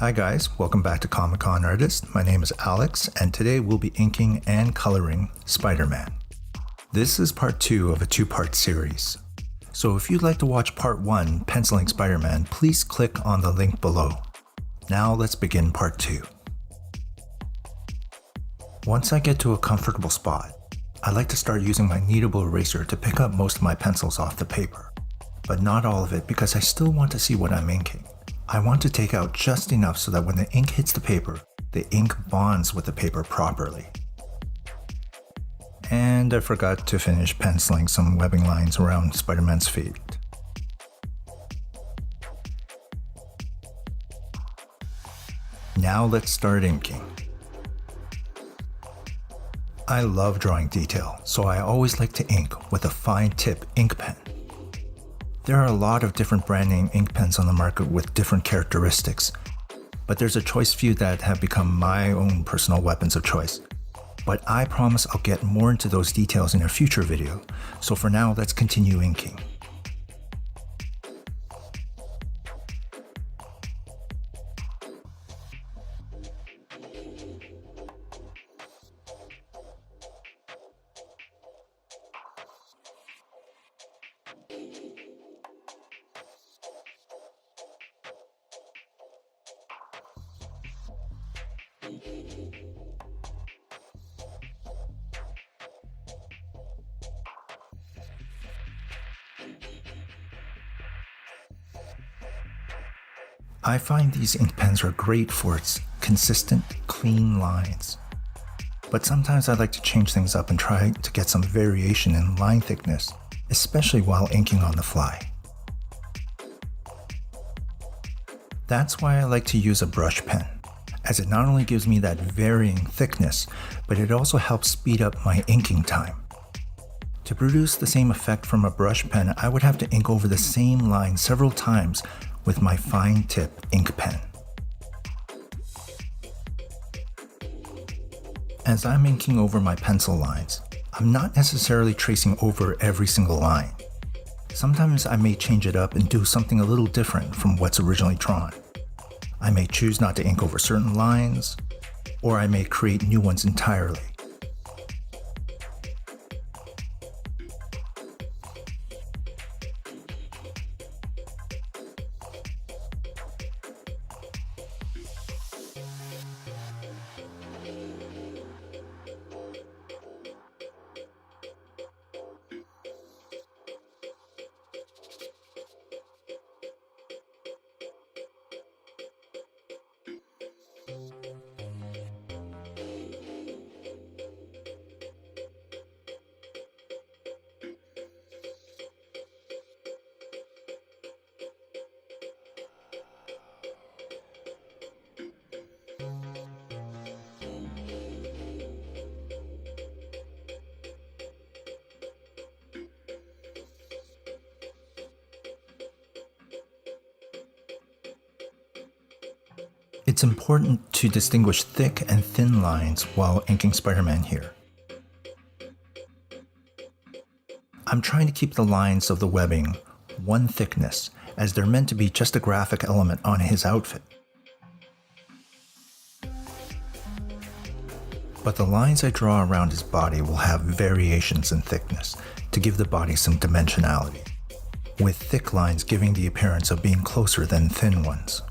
Hi guys, welcome back to COMICONARTIST. My name is Alex, and today we'll be inking and coloring Spider-Man. This is part 2 of a 2-part series. So if you'd like to watch part 1, Penciling Spider-Man, please click on the link below. Now let's begin part 2. Once I get to a comfortable spot, I like to start using my kneadable eraser to pick up most of my pencils off the paper. But not all of it, because I still want to see what I'm inking. I want to take out just enough so that when the ink hits the paper, the ink bonds with the paper properly. And I forgot to finish penciling some webbing lines around Spider-Man's feet. Now let's start inking. I love drawing detail, so I always like to ink with a fine tip ink pen. There are a lot of different brand name ink pens on the market with different characteristics, but there's a choice few that have become my own personal weapons of choice. But I promise I'll get more into those details in a future video, so for now let's continue inking. I find these ink pens are great for its consistent, clean lines. But sometimes I like to change things up and try to get some variation in line thickness, especially while inking on the fly. That's why I like to use a brush pen, as it not only gives me that varying thickness, but it also helps speed up my inking time. To produce the same effect from a brush pen, I would have to ink over the same line several times with my fine tip ink pen. As I'm inking over my pencil lines, I'm not necessarily tracing over every single line. Sometimes I may change it up and do something a little different from what's originally drawn. I may choose not to ink over certain lines, or I may create new ones entirely. It's important to distinguish thick and thin lines while inking Spider-Man here. I'm trying to keep the lines of the webbing one thickness, as they're meant to be just a graphic element on his outfit. But the lines I draw around his body will have variations in thickness to give the body some dimensionality, with thick lines giving the appearance of being closer than thin ones.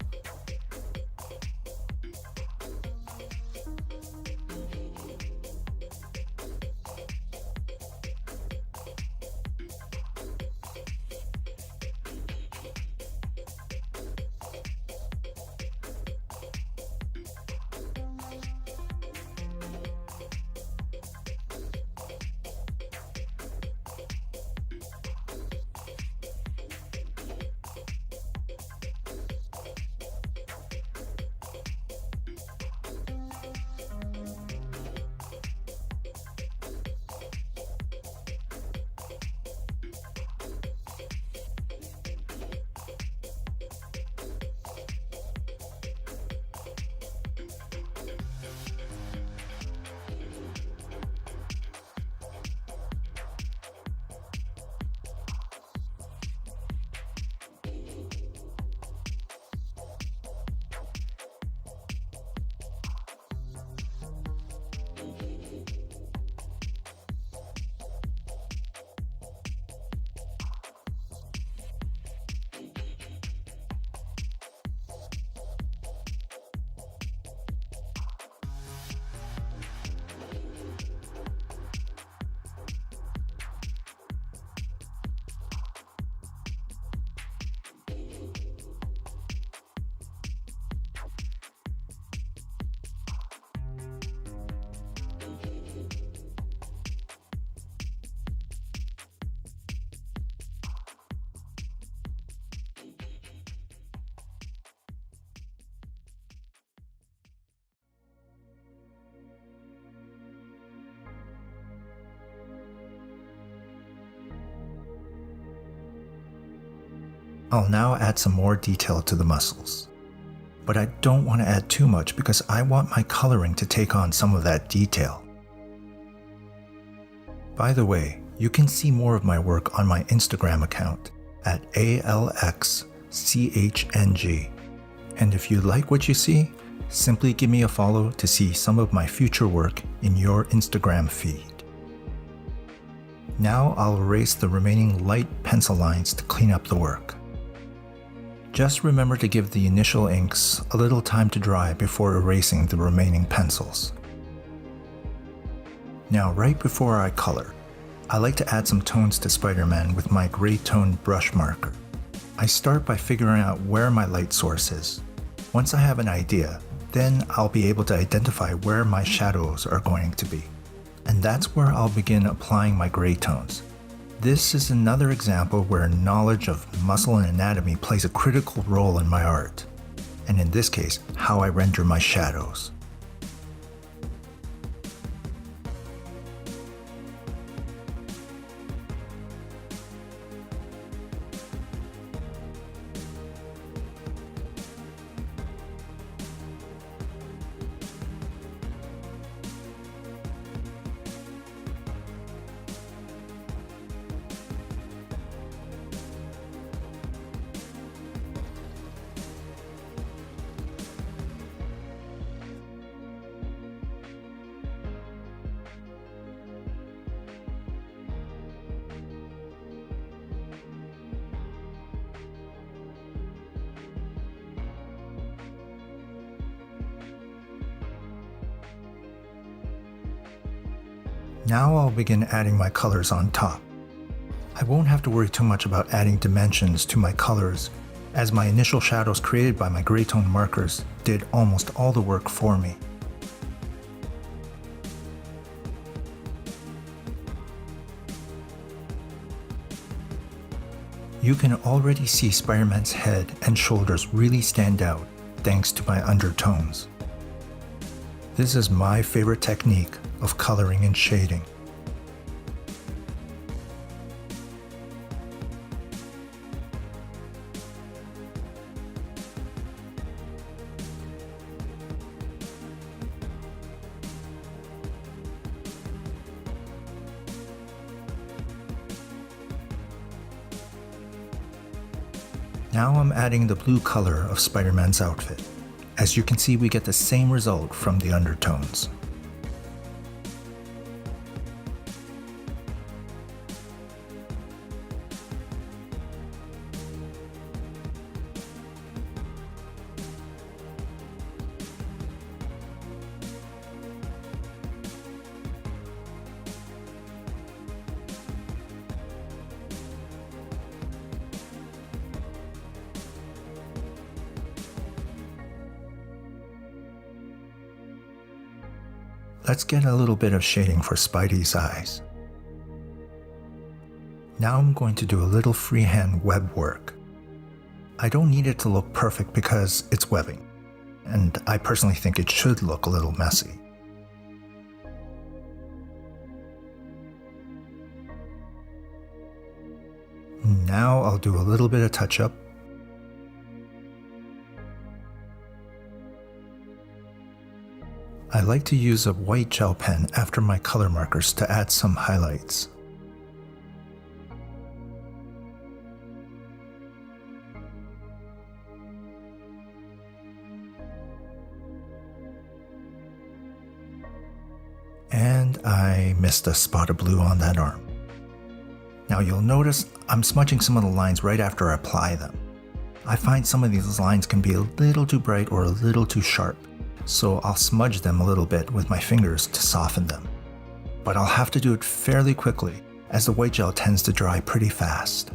I'll now add some more detail to the muscles. But I don't want to add too much because I want my coloring to take on some of that detail. By the way, you can see more of my work on my Instagram account at ALXCHNG. And if you like what you see, simply give me a follow to see some of my future work in your Instagram feed. Now I'll erase the remaining light pencil lines to clean up the work. Just remember to give the initial inks a little time to dry before erasing the remaining pencils. Now, right before I color, I like to add some tones to Spider-Man with my gray tone brush marker. I start by figuring out where my light source is. Once I have an idea, then I'll be able to identify where my shadows are going to be. And that's where I'll begin applying my gray tones. This is another example where knowledge of muscle and anatomy plays a critical role in my art, and in this case, how I render my shadows. Now I'll begin adding my colors on top. I won't have to worry too much about adding dimensions to my colors, as my initial shadows created by my gray tone markers did almost all the work for me. You can already see Spider-Man's head and shoulders really stand out thanks to my undertones. This is my favorite technique of coloring and shading. Now I'm adding the blue color of Spider-Man's outfit. As you can see, we get the same result from the undertones. Let's get a little bit of shading for Spidey's eyes. Now I'm going to do a little freehand web work. I don't need it to look perfect because it's webbing, and I personally think it should look a little messy. Now I'll do a little bit of touch-up. I like to use a white gel pen after my color markers to add some highlights. And I missed a spot of blue on that arm. Now you'll notice I'm smudging some of the lines right after I apply them. I find some of these lines can be a little too bright or a little too sharp, so I'll smudge them a little bit with my fingers to soften them. But I'll have to do it fairly quickly, as the white gel tends to dry pretty fast.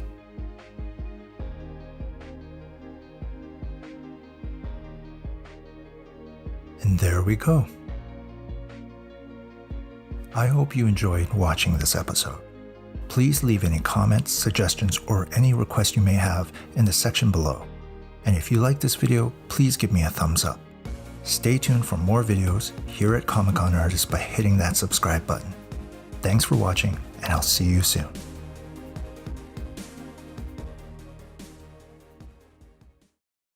And there we go. I hope you enjoyed watching this episode. Please leave any comments, suggestions, or any requests you may have in the section below. And if you like this video, please give me a thumbs up. Stay tuned for more videos here at Comic Con Artist by hitting that subscribe button. Thanks for watching, and I'll see you soon.